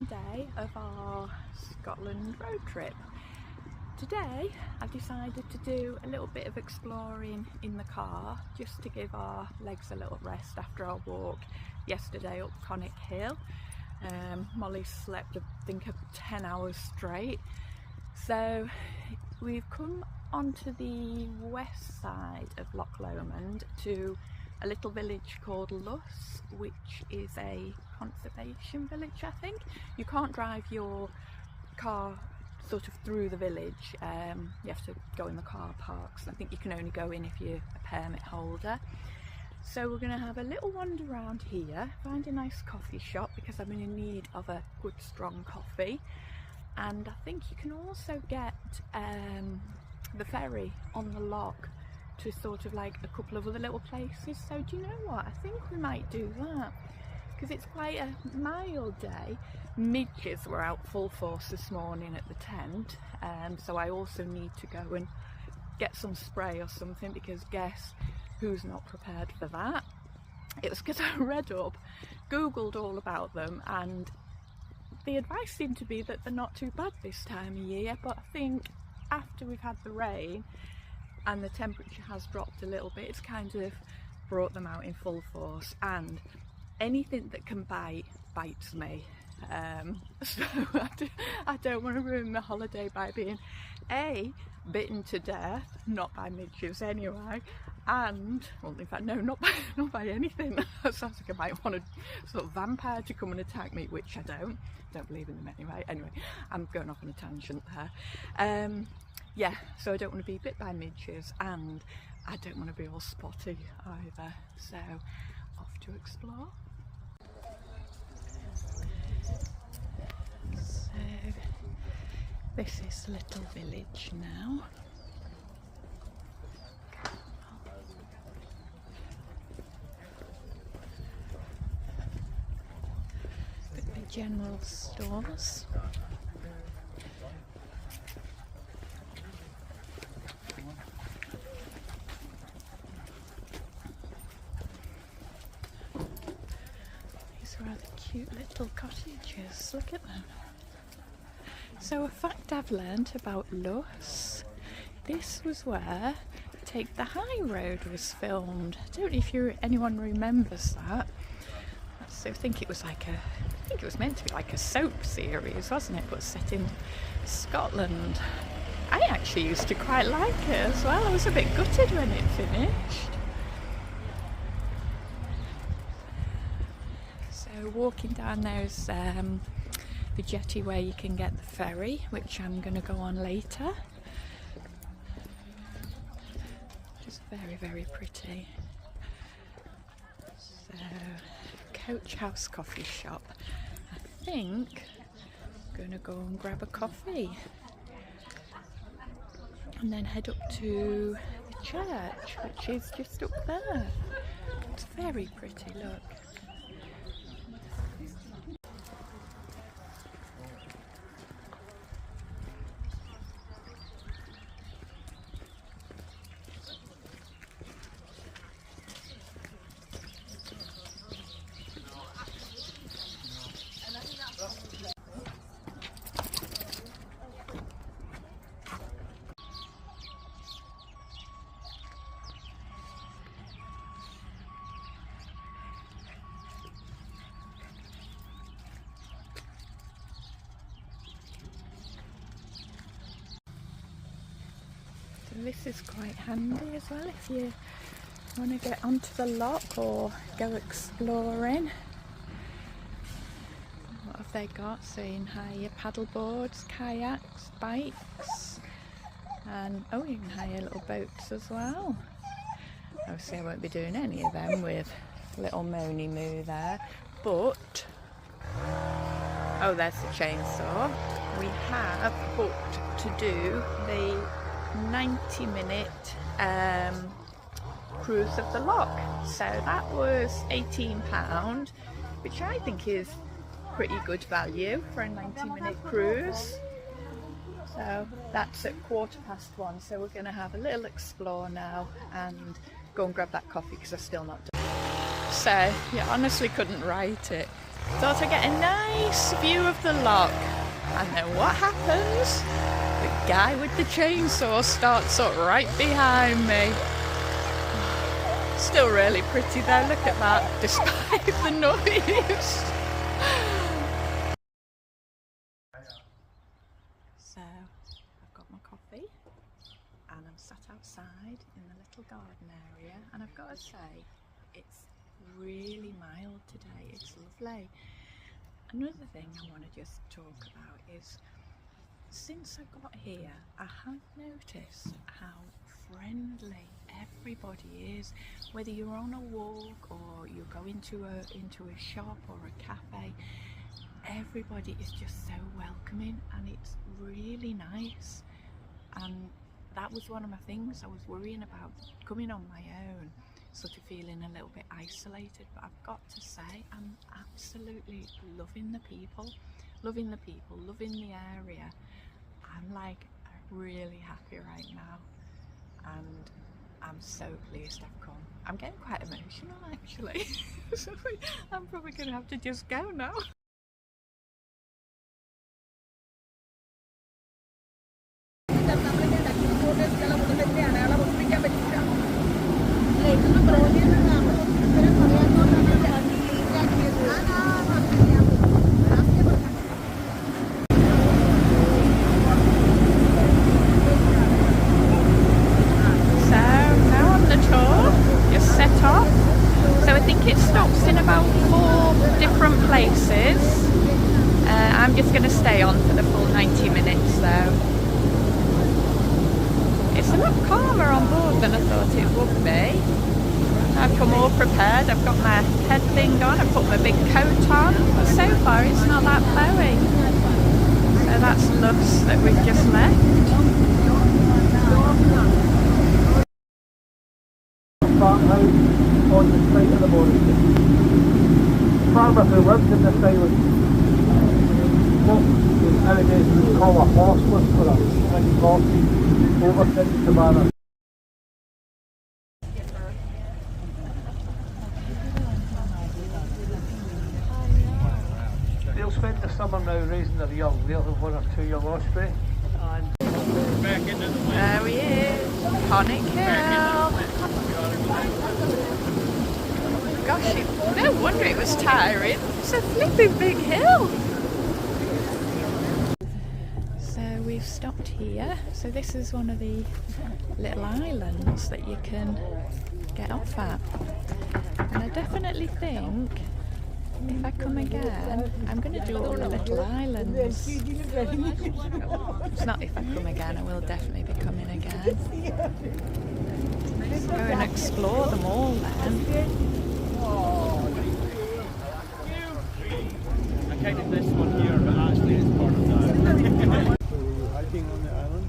Day of our Scotland road trip. Today I've decided to do a little bit of exploring in the car just to give our legs a little rest after our walk yesterday up Conic Hill. Molly slept I think 10 hours straight, so we've come onto the west side of Loch Lomond to a little village called Luss, which is a conservation village. I think you can't drive your car sort of through the village, you have to go in the car parks. I think you can only go in if you're a permit holder. So we're going to have a little wander around here, find a nice coffee shop because I'm in need of a good strong coffee, and I think you can also get the ferry on the loch to sort of like a couple of other little places. So do you know what, I think we might do that because it's quite a mild day. Midges were out full force this morning at the tent, so I also need to go and get some spray or something, because guess who's not prepared for that? It was because I read up, googled all about them, and the advice seemed to be that they're not too bad this time of year, but I think after we've had the rain and the temperature has dropped a little bit, it's kind of brought them out in full force, and anything that can bite bites me. So I don't want to ruin the holiday by being bitten to death, not by midges anyway, and well, in fact no, not by anything. That sounds like I might want a sort of vampire to come and attack me, which I don't believe in them anyway. I'm going off on a tangent there. Yeah, so I don't want to be bit by midges, and I don't want to be all spotty either, so off to explore. So this is the little village now. The general stores. Rather cute little cottages, look at them. So a fact I've learnt about Luss, this was where Take the High Road was filmed. I don't know if anyone remembers that. So I think it was meant to be like a soap series, wasn't it, but set in Scotland. I actually used to quite like it as well. I was a bit gutted when it finished. Walking down there is the jetty where you can get the ferry, which I'm going to go on later. Just very, very pretty. So, Coach House coffee shop. I think I'm going to go and grab a coffee and then head up to the church, which is just up there. It's very pretty, look. This is quite handy as well if you want to get onto the loch or go exploring. What have they got? So you can hire paddle boards, kayaks, bikes, and you can hire little boats as well. Obviously I won't be doing any of them with little Moni Moo there, but there's the chainsaw. We have booked to do the 90-minute cruise of the loch, so that was £18, which I think is pretty good value for a 90-minute cruise. So that's at 1:15, so we're going to have a little explore now and go and grab that coffee because I've still not done it. So you honestly couldn't write it Thought I'd get a nice view of the loch, and then what happens? The guy with the chainsaw starts up right behind me. Still really pretty though, look at that, despite the noise. So, I've got my coffee and I'm sat outside in the little garden area, and I've got to say, it's really mild today, it's lovely. Another thing I want to just talk about is, since I got here, I have noticed how friendly everybody is. Whether you're on a walk or you go into a shop or a cafe, everybody is just so welcoming, and it's really nice. And that was one of my things I was worrying about, coming on my own, sort of feeling a little bit isolated, but I've got to say I'm absolutely loving the people, loving the area. I'm like really happy right now, and I'm so pleased I've come. I'm getting quite emotional actually. So I'm probably gonna have to just go now. It stops in about 4 different places. I'm just going to stay on for the full 90 minutes though. It's a lot calmer on board than I thought it would be. I've come all prepared, I've got my head thing on, I've put my big coat on, but so far it's not that blowy. So that's Luss that we've just left. On the site of the morning. Farmer who lives in this island, what nowadays we call a horseless for a big donkey over to Savannah. They'll spend the summer now raising their young. They'll have 1 or 2 young osprey. And there he is, Conic Hill. Gosh, no wonder it was tiring. It's a flipping big hill. So we've stopped here. So this is one of the little islands that you can get off at. And I definitely think if I come again, I'm going to do all the little islands. It's not if I come again, I will definitely be coming again. Let's go and explore them all then. I kind of this one here, but actually it's part of that. so were you hiking on the island?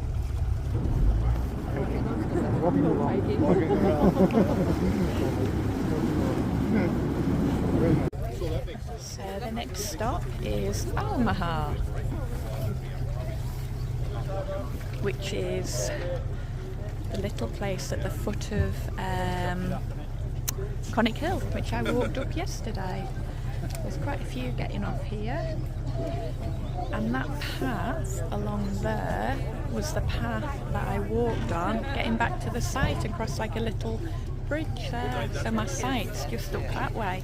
So the next stop is Omaha, which is the little place at the foot of Conic Hill, which I walked up yesterday. There's quite a few getting off here, and that path along there was the path that I walked on getting back to the site, across like a little bridge there, so my site's just up that way.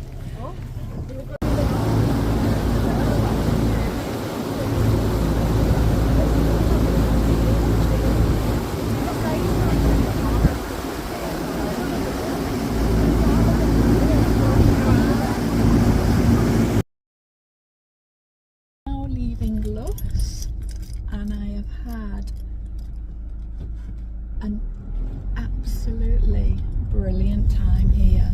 Luss, and I have had an absolutely brilliant time here.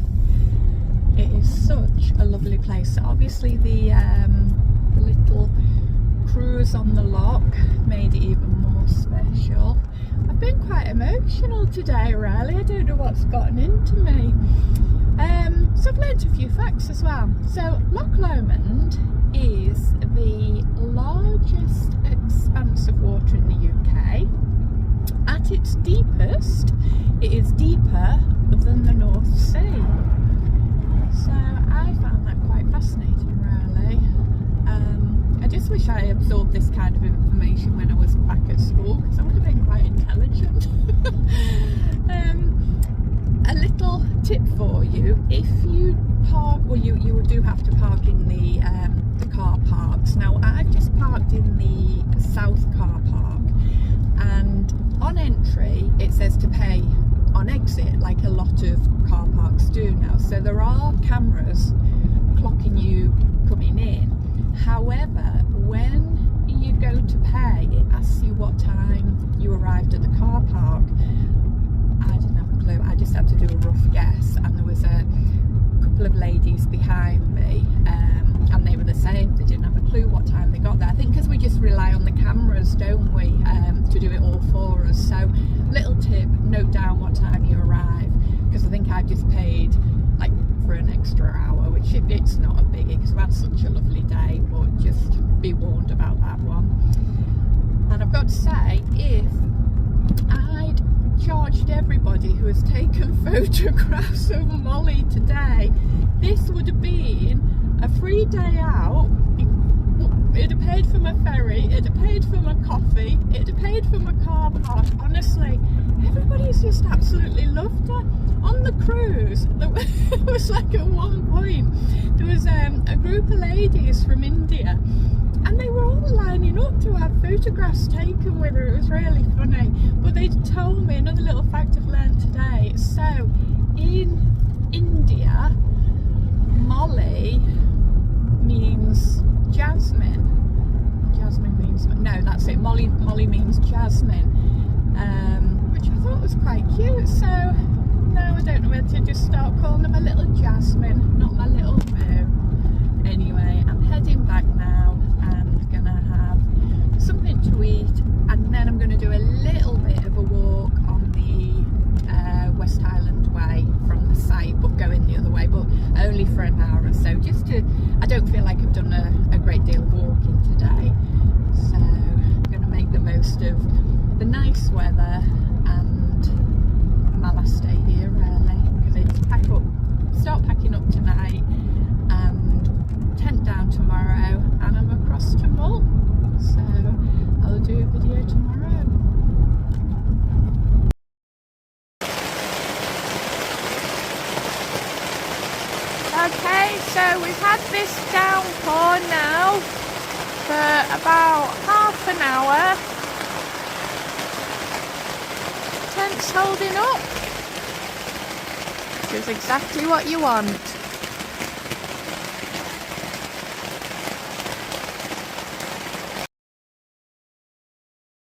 It is such a lovely place. So obviously the little cruise on the loch made it even more special. I've been quite emotional today really, I don't know what's gotten into me. So I've learnt a few facts as well. So Loch Lomond is the largest expanse of water in the UK. At its deepest, it is deeper than the North Sea. So I found that quite fascinating really. just wish I absorbed this kind of information when I was back at school, because I would have been quite intelligent. A little tip for you: if you park, well, you do have to park in the car parks. Now, I've just parked in the south car park, and on entry it says to pay on exit, like a lot of car parks do now. So there are cameras clocking you coming in. However, when you go to pay, it asks you what time you arrived at the car park. I didn't have a clue. I just had to do a rough guess, and there was a couple of ladies behind me, and they were the same. They didn't have a clue what time they got there. I think because we just rely on the cameras, don't we, to do it all for us. So, little tip: note down what time you arrive, because I think I've just paid like for an extra hour, which it's not a biggie because we had such a lovely day. But just be warned about that one. And I've got to say, if I'd charged everybody who has taken photographs of Molly today, this would have been a free day out. It'd have paid for my ferry, it'd have paid for my coffee, it'd have paid for my car park. Honestly, everybody's just absolutely loved her. On the cruise, it was like at one point, there was a group of ladies from India, and they were all lining up to have photographs taken with her. It was really funny. But they told me another little fact I've learned today. So in India, Molly means jasmine. Jasmine means, no, that's it. Molly means jasmine, which I thought was quite cute. So now I don't know whether to just start calling them a little Jasmine, not my little Moo. Anyway, I'm heading back now and gonna have something to eat, and then I'm gonna do a little bit of a walk on the West Highland Way from the site, but going the other way, but only for an hour or so, just to, I don't feel like I've done a great deal of walking today, so I'm gonna make the most of the nice weather and my last day here, really, because it's start packing up tonight and tent down tomorrow, and I'm across to Mull, so I'll do a video tomorrow. Okay, so we've had this downpour now for about half an hour. Tent's holding up, which is exactly what you want.